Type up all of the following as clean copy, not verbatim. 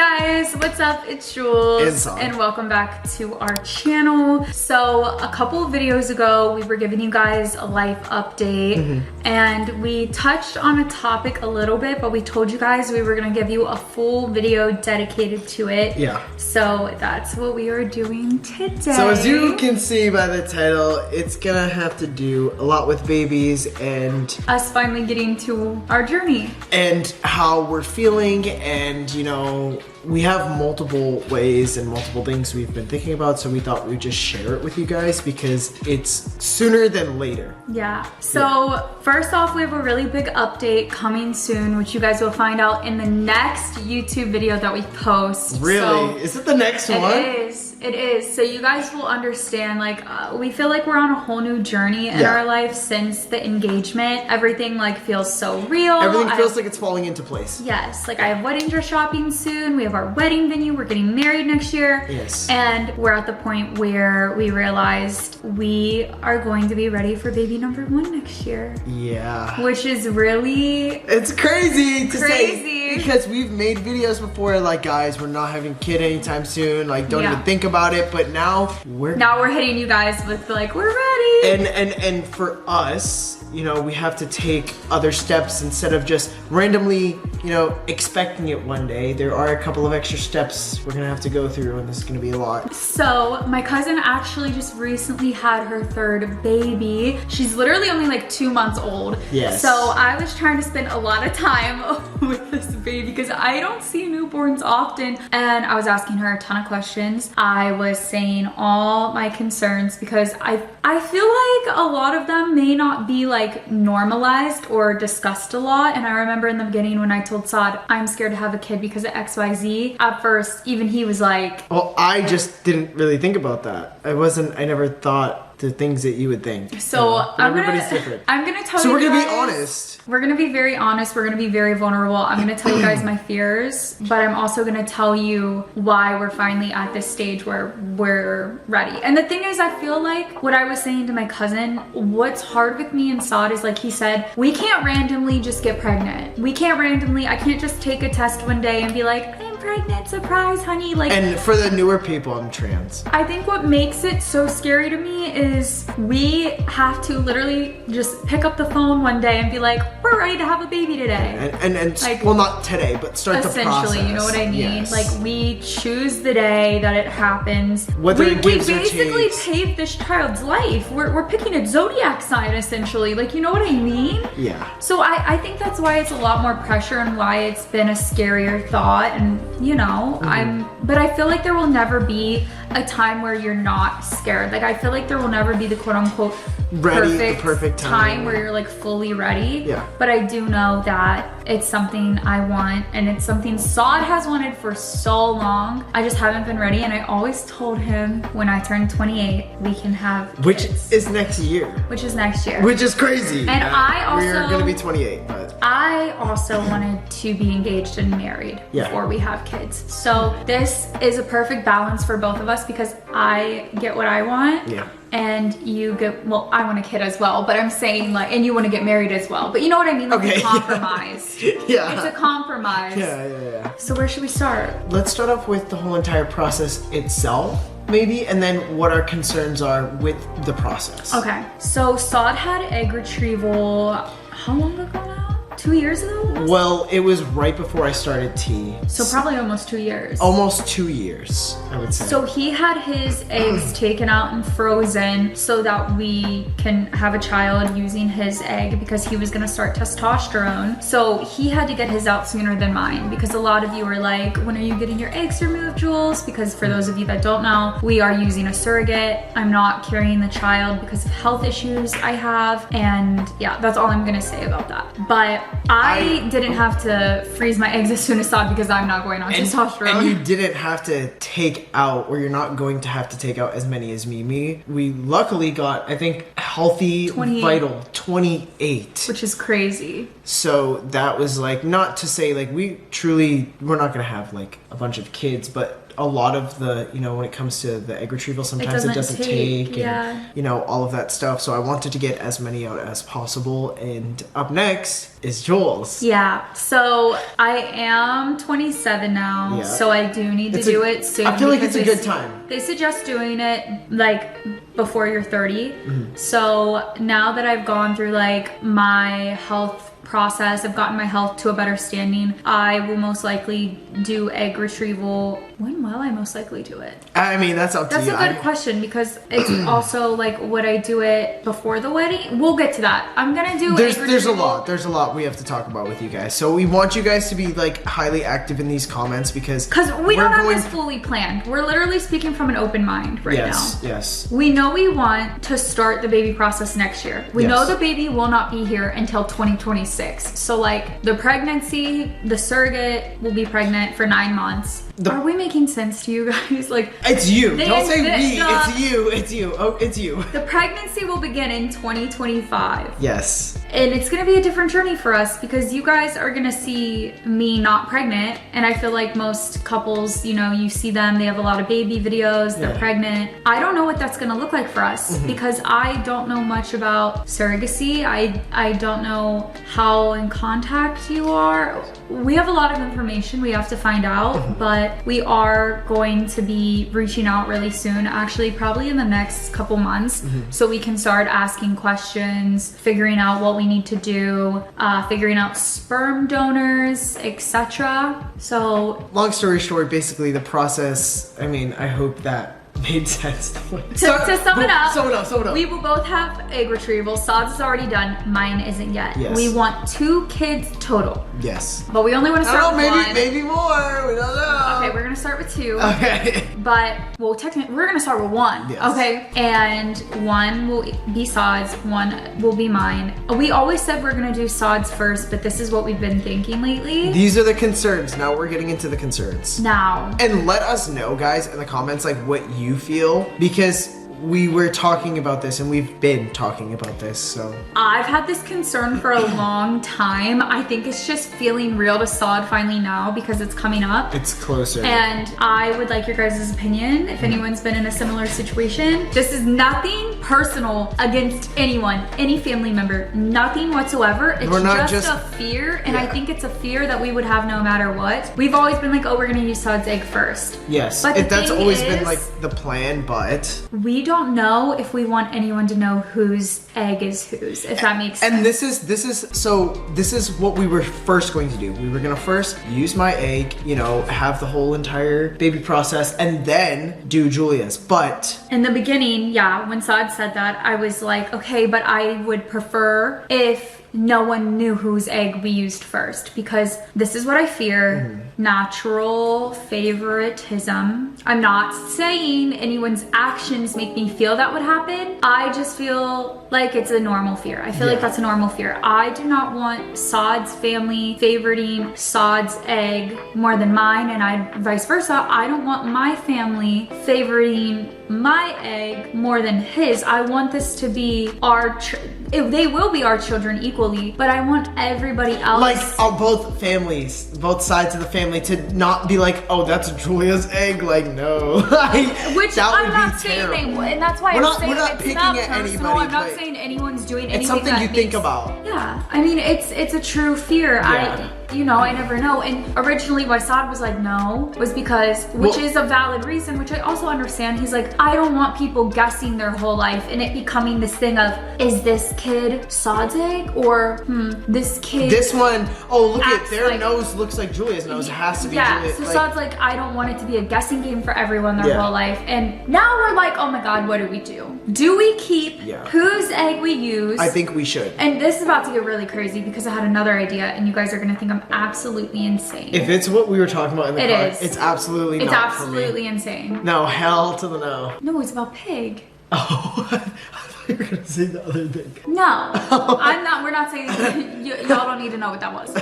guys, what's up? It's Jules and Saud, and welcome back to our channel. So a couple of videos ago we were giving you guys a life update and we touched on a topic a little bit, but we told you guys we were gonna give you a full video dedicated to it. Yeah. So that's what we are doing today. So as you can see by the title, it's gonna have to do a lot with babies and us finally getting to our journey. And how we're feeling, and you know, we have multiple ways and multiple things we've been thinking about, so we thought we'd just share it with you guys because it's sooner than later. Yeah. So first off, we have a really big update coming soon, which you guys will find out in the next YouTube video that we post. Really? So is it the next one? It is. It is. So you guys will understand, like, we feel like we're on a whole new journey in our life since the engagement. Everything like feels so real. Everything feels like it's falling into place. Yes. Like I have wedding dress shopping soon. We have our wedding venue. We're getting married next year. Yes. And we're at the point where we realized we are going to be ready for baby number 1 next year. Yeah. Which is really... It's crazy to say. Because we've made videos before like, guys, we're not having a kid anytime soon. Like, don't even think about it. But now we're hitting you guys with like, we're ready. And for us, you know, we have to take other steps instead of just randomly, you know, expecting it one day. There are a couple of extra steps we're gonna have to go through, and this is gonna be a lot. So my cousin actually just recently had her 3rd baby. She's literally only like 2 months old. Yes. So I was trying to spend a lot of time with this baby because I don't see newborns often. And I was asking her a ton of questions. I was saying all my concerns because I feel like a lot of them may not be like normalized or discussed a lot. And I remember in the beginning when I told Saud, I'm scared to have a kid because of XYZ. At first, even he was like... Well, I just didn't really think about that. I never thought the things that you would think. So everybody's different. I'm gonna tell you. So we're gonna guys, be honest. We're gonna be very honest. We're gonna be very vulnerable. I'm gonna tell you guys my fears, but I'm also gonna tell you why we're finally at this stage where we're ready. And the thing is, I feel like what I was saying to my cousin, what's hard with me and Saud is, like he said, we can't randomly just get pregnant. We can't randomly, I can't just take a test one day and be like, I'm pregnant, surprise, honey. Like, and for the newer people, I'm trans. I think what makes it so scary to me is we have to literally just pick up the phone one day and be like, we're ready to have a baby today. And like, well, not today, but start the process. Essentially, you know what I mean? Yes. Like, we choose the day that it happens. Whether it gives or basically takes. paved this child's life. We're picking a zodiac sign, essentially. Like, you know what I mean? Yeah. So I think that's why it's a lot more pressure and why it's been a scarier thought. And, you know, but I feel like there will never be a time where you're not scared. Like, I feel like there will never be the quote unquote perfect time where you're like fully ready. Yeah. But I do know that it's something I want, and it's something Saud has wanted for so long. I just haven't been ready, and I always told him when I turn 28, we can have kids. Which is next year. Which is next year. Which is crazy. And I also... We're gonna be 28, but... I also wanted to be engaged and married before we have kids. So this is a perfect balance for both of us because I get what I want. Yeah. And you get, well, I want a kid as well, but I'm saying like, and you want to get married as well. But you know what I mean? Like a compromise. Yeah. It's a compromise. Yeah. So where should we start? Let's start off with the whole entire process itself, maybe, and then what our concerns are with the process. Okay. So Saud had egg retrieval, how long ago now? 2 years ago? Well, it was right before I started T. So probably almost 2 years. Almost 2 years, I would say. So he had his eggs taken out and frozen so that we can have a child using his egg because he was gonna start testosterone. So he had to get his out sooner than mine because a lot of you are like, when are you getting your eggs removed, Jules? Because for those of you that don't know, we are using a surrogate. I'm not carrying the child because of health issues I have. And yeah, that's all I'm gonna say about that. But I didn't have to freeze my eggs as soon as Saud because I'm not going on testosterone. And you didn't have to take out, or you're not going to have to take out as many as me. We luckily got, I think, healthy, 28. vital 28. Which is crazy. So that was like, not to say like we're not gonna have like a bunch of kids, but a lot of the, you know, when it comes to the egg retrieval, sometimes it doesn't take and, you know, all of that stuff. So I wanted to get as many out as possible. And up next is Jules. Yeah, so I am 27 now, so I do need to do it soon. I feel like it's a good time. They suggest doing it like before you're 30. So now that I've gone through like my health process, I've gotten my health to a better standing, I will most likely do egg retrieval. When will I most likely do it? I mean, that's up to you. That's a good question, because it's also like, would I do it before the wedding? We'll get to that. I'm gonna do there's a lot we have to talk about with you guys. So we want you guys to be like highly active in these comments, because we don't have this fully planned. We're literally speaking from an open mind right now. Yes. We know we want to start the baby process next year. We know the baby will not be here until 2026. So like the pregnancy, the surrogate will be pregnant for 9 months. Are we making sense to you guys? Like, it's you. Don't say we. It's you. It's you. Oh, it's you. The pregnancy will begin in 2025. Yes. And it's gonna be a different journey for us, because you guys are gonna see me not pregnant. And I feel like most couples, you know, you see them, they have a lot of baby videos, they're pregnant. I don't know what that's gonna look like for us, because I don't know much about surrogacy. I don't know how in contact you are. We have a lot of information we have to find out, but we are going to be reaching out really soon, actually probably in the next couple months, so we can start asking questions, figuring out what we need to do, figuring out sperm donors, etc. So long story short, basically the process, I mean, I hope that made sense. To sum it up, we will both have egg retrieval. Saud's is already done. Mine isn't yet. Yes. We want 2 kids total. Yes. But we only want to start with 1. Maybe more. We don't know. Okay, we're gonna start with 2. Okay. But well, technically, we're gonna start with 1. Yes. Okay. And 1 will be Saud's. 1 will be mine. We always said we're gonna do Saud's first, but this is what we've been thinking lately. These are the concerns. Now we're getting into the concerns. Now. And let us know, guys, in the comments, like what you feel, because we were talking about this and we've been talking about this, so. I've had this concern for a long time. I think it's just feeling real to Saud finally now, because it's coming up. It's closer. And I would like your guys' opinion if anyone's been in a similar situation. This is nothing personal against anyone, any family member, nothing whatsoever. It's just a fear, and I think it's a fear that we would have no matter what. We've always been like, oh, we're gonna use Saud's egg first. Yes, but that's always been like the plan, but we don't know if we want anyone to know whose egg is whose, if that makes sense. And this is what we were first going to do. We were gonna first use my egg, you know, have the whole entire baby process, and then do Julia's. But in the beginning, yeah, when Saud said that, I was like, okay, but I would prefer if no one knew whose egg we used first, because this is what I fear. Natural favoritism. I'm not saying anyone's actions make me feel that would happen. I just feel like it's a normal fear. I feel like that's a normal fear. I do not want Saud's family favoriting Saud's egg more than mine, and vice versa. I don't want my family favoriting my egg more than his. I want this to be they will be our children equally, but I want everybody else, like both families, both sides of the family, to not be like, oh, that's Julia's egg. Like, no. Which that I'm would not be saying terrible. And that's why we're I'm saying not it's picking not at personal. anybody. I'm not saying anyone's doing anything. It's something you think about. Yeah, I mean, it's a true fear. Yeah. I never know. And originally why Saud was like no was because, which is a valid reason, which I also understand. He's like, I don't want people guessing their whole life and it becoming this thing of, is this kid Saud's egg, or this kid, this one, oh, look at their like, nose looks like Julia's nose. It has to be Julia. So Saud's like, I don't want it to be a guessing game for everyone their whole life. And now we're like, oh my God, what do we do? Do we keep whose egg we use? I think we should. And this is about to get really crazy, because I had another idea and you guys are gonna think I'm absolutely insane. If it's what we were talking about in the car, it's absolutely not. It's absolutely insane. No, hell to the no. No, it's about pig. Oh, You're gonna say the other thing. No, I'm not. We're not saying y'all don't need to know what that was.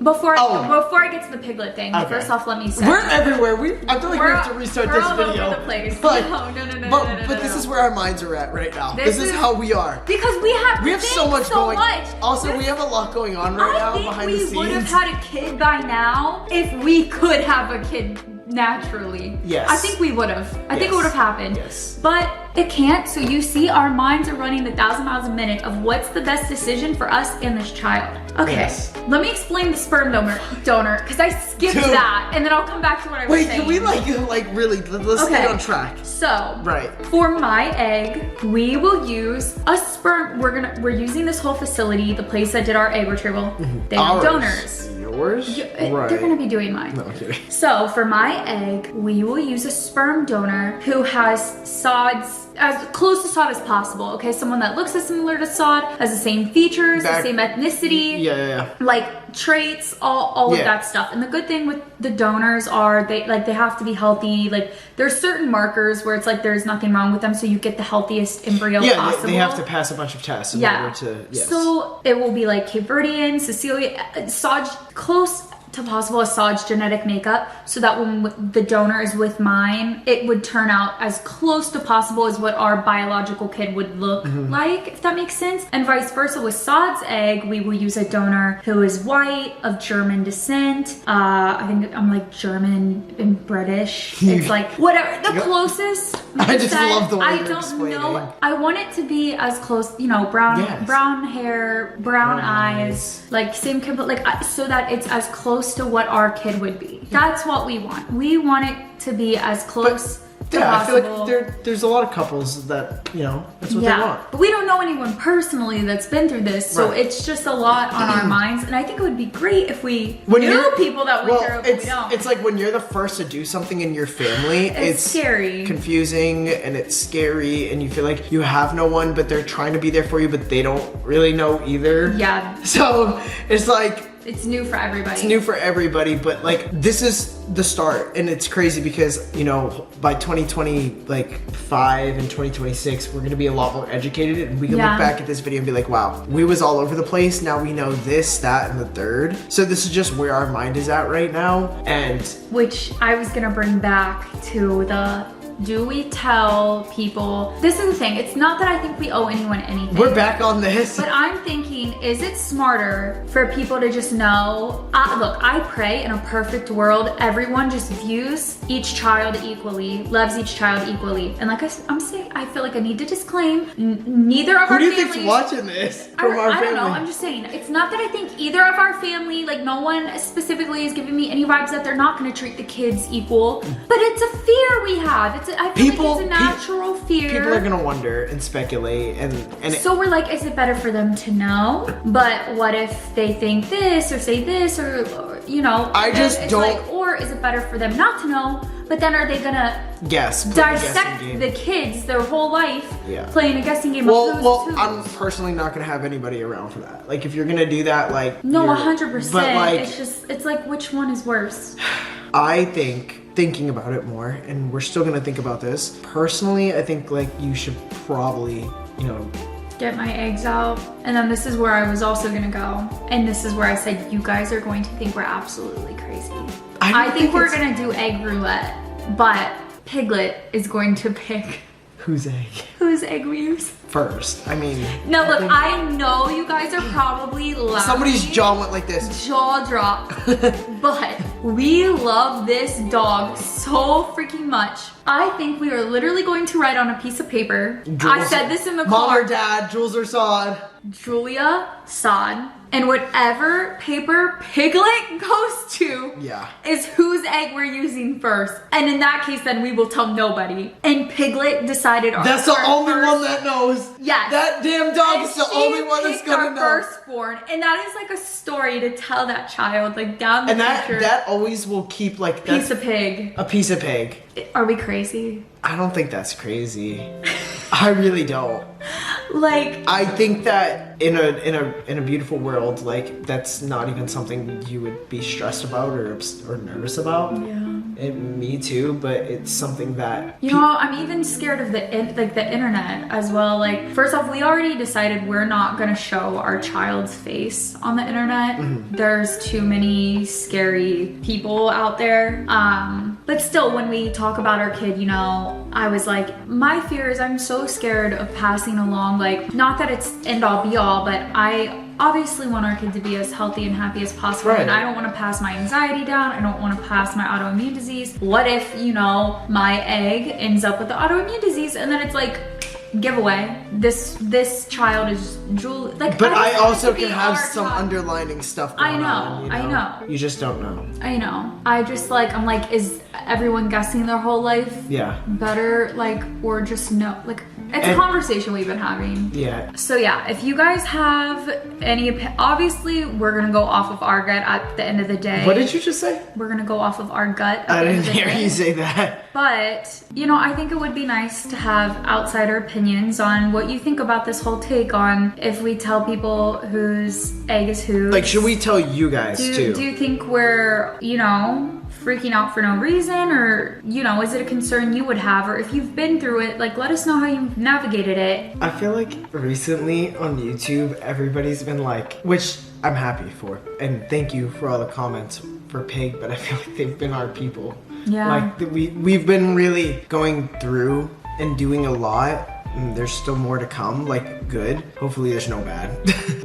Before I get to the piglet thing, first off, let me say we're everywhere. I feel like we have to restart this video. We're all over the place. Like, no. But this is where our minds are at right now. This is how we are. Because we have so much going. Also, we have a lot going on right now behind the scenes. I think we would have had a kid by now if we could have a kid naturally. Yes. I think we would have. I think it would have happened. Yes. But it can't. So you see, our minds are running 1,000 miles a minute of what's the best decision for us and this child. Okay. Yes. Let me explain the sperm donor because I skipped that, and then I'll come back to what I was saying. Wait, can we really let's get on track. So for my egg, we will use a sperm. We're using this whole facility, the place that did our egg retrieval. They have donors. Yours? They're gonna be doing mine. No, I'm kidding. So for my egg, we will use a sperm donor who has Sauds, as close to Saud as possible. Okay, someone that looks as similar to Saud, has the same features, the same ethnicity, like traits, all of that stuff. And the good thing with the donors are they have to be healthy. Like there's certain markers where it's like there's nothing wrong with them, so you get the healthiest embryo possible. They have to pass a bunch of tests in order to. So it will be like Cape Verdean, Sicilian, Saud, close to possible as Saud's genetic makeup, so that when the donor is with mine, it would turn out as close to possible as what our biological kid would look like, if that makes sense. And vice versa with Saud's egg, we will use a donor who is white, of German descent. I think I'm like German and British. It's like whatever, the closest. I just love the way you're explaining. I don't know. I want it to be as close, brown hair, brown eyes, like same so that it's as close to what our kid would be. That's what we want. We want it to be as close to possible. I feel like there's a lot of couples that, that's what they want. But we don't know anyone personally that's been through this, so it's just a lot on our minds. And I think it would be great if we knew people that went through it, but we don't. It's like when you're the first to do something in your family, it's scary, confusing, and it's scary, and you feel like you have no one, but they're trying to be there for you, but they don't really know either. Yeah. So it's like, it's new for everybody. It's new for everybody, but like this is the start, and it's crazy because by 2025 and 2026 we're gonna be a lot more educated, and we can look back at this video and be like, wow, we was all over the place. Now we know this, that, and the third. So this is just where our mind is at right now, and which I was gonna bring back to do we tell people? This is the thing. It's not that I think we owe anyone anything. We're back on this. But I'm thinking, is it smarter for people to just know? Look, I pray in a perfect world, everyone just views each child equally, loves each child equally. And like I'm saying, I feel like I need to disclaim, neither of our families. Who do you think's watching this from our family? I don't know. I'm just saying. It's not that I think either of our family, like no one specifically is giving me any vibes that they're not going to treat the kids equal. But it's a fear we have. I feel like it's a natural fear. People are gonna wonder and speculate, and so we're like, is it better for them to know? But what if they think this or say this or I just don't. Like, or is it better for them not to know? But then are they gonna dissect the kids their whole life playing a guessing game? Well, I'm personally not gonna have anybody around for that. Like if you're gonna do that, like no, 100%. But like, it's like which one is worse? I think. Thinking about it more, and we're still gonna think about this. Personally, I think like you should probably, get my eggs out. And then this is where I was also gonna go. And this is where I said, you guys are going to think we're absolutely crazy. I think we're gonna do egg roulette, but Piglet is going to pick whose egg we use first. I mean, no, look, I know you guys are probably laughing. Somebody's jaw went like this. Jaw drop. But we love this dog so freaking much. I think we are literally going to write on a piece of paper. I said this in the car. Mom or Dad, Jules or Saud. Julia, Saud, and whatever paper Piglet goes to is whose egg we're using first. And in that case, then we will tell nobody. And Piglet decided that's the only one that knows. Yes. That damn dog is the only one that's gonna know. Firstborn, and that is like a story to tell that child, like down the future. And that always will keep like piece of pig. A piece of pig. Are we crazy? I don't think that's crazy. I really don't. Like, I think that in a beautiful world, like that's not even something you would be stressed about or nervous about. yeah. Me too, but it's something that You know, I'm even scared of the internet as well. Like, first off, we already decided we're not gonna show our child's face on the internet. There's too many scary people out there. But still, when we talk about our kid, you know, I was like, my fear is I'm so scared of passing along, like, not that it's end all be all, but I obviously want our kid to be as healthy and happy as possible. Right. And I don't want to pass my anxiety down. I don't want to pass my autoimmune disease. What if, you know, my egg ends up with the autoimmune disease and then it's like, giveaway. This child is Julie. Like, but I also be can have our some child. underlining stuff going on. I know. You just don't know. I know. I just like, I'm like, is everyone guessing their whole life? Yeah. Better, like, or just no, like, it's a conversation we've been having. Yeah. So yeah, if you guys have any, obviously we're gonna go off of our gut at the end of the day. What did you just say? We're gonna go off of our gut. I didn't hear you say that. But, you know, I think it would be nice to have outsider opinions on what you think about this whole take on if we tell people whose egg is whose. Like, should we tell you guys too? Do you think we're, you know, freaking out for no reason, or, you know, is it a concern you would have, or if you've been through it, like, let us know how you navigated it. I feel like recently on YouTube, everybody's been like, which I'm happy for, and thank you for all the comments for Pig, but I feel like they've been our people. Yeah. Like, we've been really going through and doing a lot. There's still more to come, like good. Hopefully there's no bad.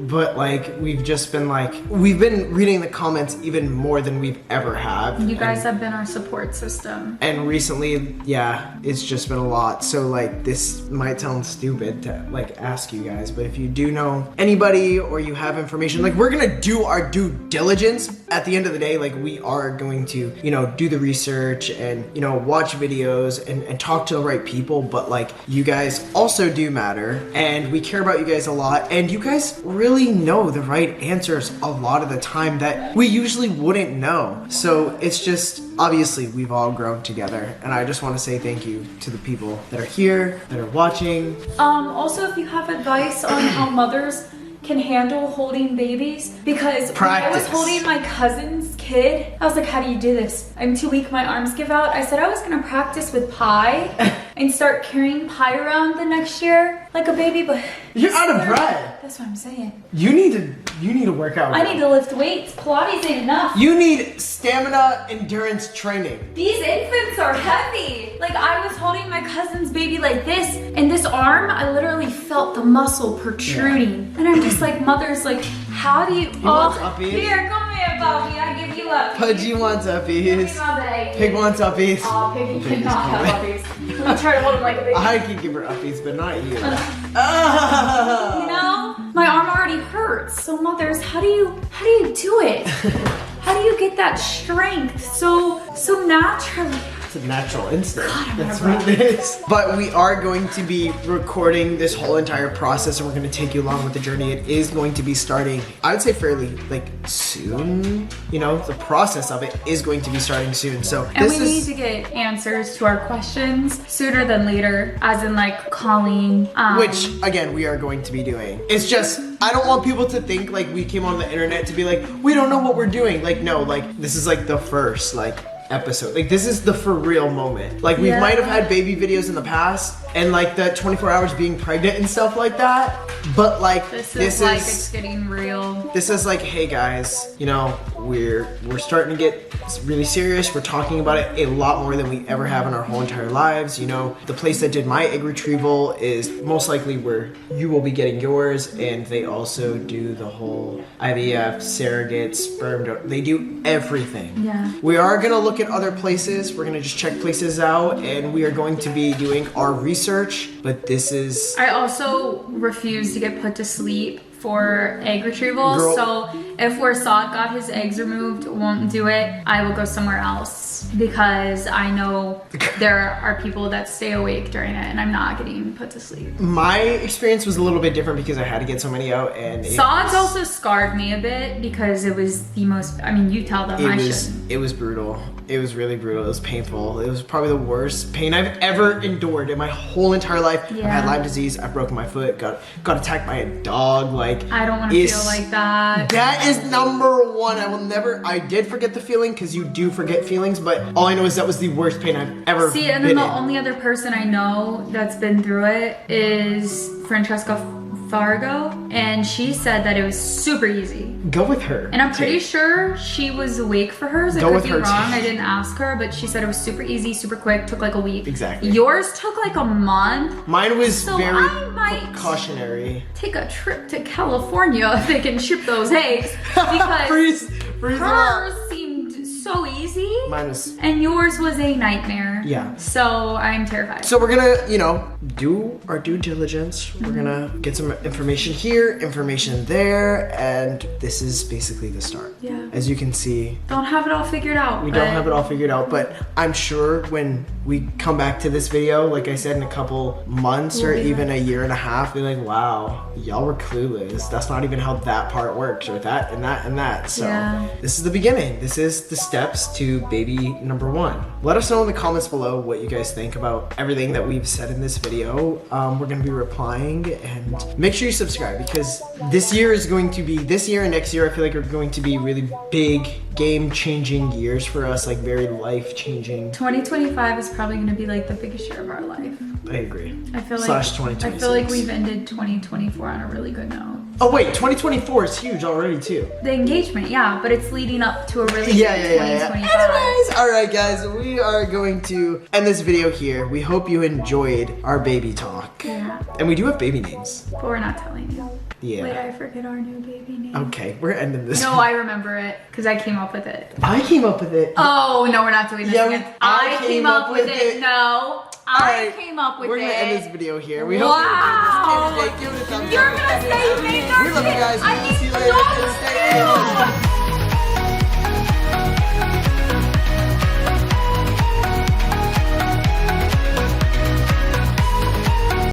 But like, we've been reading the comments even more than we've ever have. You guys have been our support system. And recently, yeah, it's just been a lot. So like, this might sound stupid to like ask you guys, but if you do know anybody or you have information, like we're gonna do our due diligence. At the end of the day, like we are going to, you know, do the research and, you know, watch videos and talk to the right people. But like, you guys also do matter, and we care about you guys a lot, and you guys really know the right answers a lot of the time that we usually wouldn't know. So it's just, obviously we've all grown together, and I just want to say thank you to the people that are here, that are watching. Also, if you have advice on how mothers can handle holding babies, because when I was holding my cousin's kid, I was like, how do you do this? I'm too weak, my arms give out. I said I was gonna practice with pie and start carrying pie around the next year like a baby, but You're out of breath. That's what I'm saying. You need to work out. I need to lift weights. Pilates ain't enough. You need stamina endurance training. These infants are heavy. Like, I was holding my cousin's baby like this, and this arm, I literally felt the muscle protruding. And I'm just like, mothers, like, how do you? wants uppies? Here, come here, Bobby. I give you up. Pudgy wants Give me uppies. my baby. Pig wants uppies. Oh, Piggy cannot have puppies. Let me try to hold him like a baby. I can give her uppies, but not you. You know, my arm already hurts. So mothers, how do you do it? How do you get that strength so naturally? It's a natural instinct. That's what it is. But we are going to be recording this whole entire process, and we're going to take you along with the journey. It is going to be starting, I would say, fairly like soon. You know, the process of it is going to be starting soon. So And we need to get answers to our questions sooner than later, as in like calling. Which, again, we are going to be doing. It's just, I don't want people to think like we came on the internet to be like, we don't know what we're doing. Like, no, like this is like the first like episode. Like, this is the for real moment. Like, we might have had baby videos in the past and like the 24 hours being pregnant and stuff like that, but like this is like, it's getting real. This is like, hey guys, you know, we're starting to get really serious. We're talking about it a lot more than we ever have in our whole entire lives. You know, the place that did my egg retrieval is most likely where you will be getting yours, and they also do the whole IVF, surrogate, sperm donor. They do everything. Yeah. We are gonna look at other places. We're gonna just check places out, and we are going to be doing our research, but this is... I also refuse to get put to sleep for egg retrieval. Girl. So if where Saud got his eggs removed won't do it, I will go somewhere else because I know there are people that stay awake during it and I'm not getting put to sleep. My experience was a little bit different because I had to get so many out, and Saud's also scarred me a bit because it was the most, I mean, you tell them, I shouldn't. It was brutal. It was really brutal. It was painful. It was probably the worst pain I've ever endured in my whole entire life. Yeah. I had Lyme disease. I broke my foot. Got attacked by a dog. Like, I don't want to feel like that. That is number one. I will never. I did forget the feeling because you do forget feelings, but all I know is that was the worst pain I've ever. See, and then the only other person I know that's been through it is Francesca Fargo, and she said that it was super easy. Go with her. And I'm pretty sure she was awake for hers. I Go could with be her wrong. too. I didn't ask her, but she said it was super easy, super quick, took like a week. Exactly. Yours took like a month. Mine was So very I might cautionary. take a trip to California if they can ship those eggs because freeze them up. hers seemed so easy. Mine was. And yours was a nightmare. Yeah. So I'm terrified. So we're gonna, you know, do our due diligence. We're gonna get some information here, information there, and this is basically the start. Yeah. As you can see, Don't have it all figured out. we don't have it all figured out, but I'm sure when we come back to this video, like I said, in a couple months or even a year and a half, be like, wow, y'all were clueless. That's not even how that part works, or that and that and that. So Yeah. this is the beginning. This is the steps to baby number one. Let us know in the comments below what you guys think about everything that we've said in this video. We're gonna be replying, and make sure you subscribe because this year and next year I feel like are going to be really big, game-changing years for us, like very life-changing. 2025 is probably going to be like the biggest year of our life. I agree. I feel like Slash 2026. I feel like we've ended 2024 on a really good note. Oh wait, 2024 is huge already too. The engagement, yeah, but it's leading up to a really Yeah. good 2025. Anyways, all right, guys, we are going to end this video here. We hope you enjoyed our baby talk. Yeah, And we do have baby names. but we're not telling you. Yeah. Wait, I forget our new baby name. Okay, we're ending this. No, I remember it because I came up with it. I came up with it. Oh no, we're not doing this Yeah, again. I came up with it. No, I Alright, came up with it. We're gonna end this video here. We Wow. hope you enjoyed this. Give it a thumbs You're up. gonna say you made our We love you shit. guys. I We'll see you mean, later.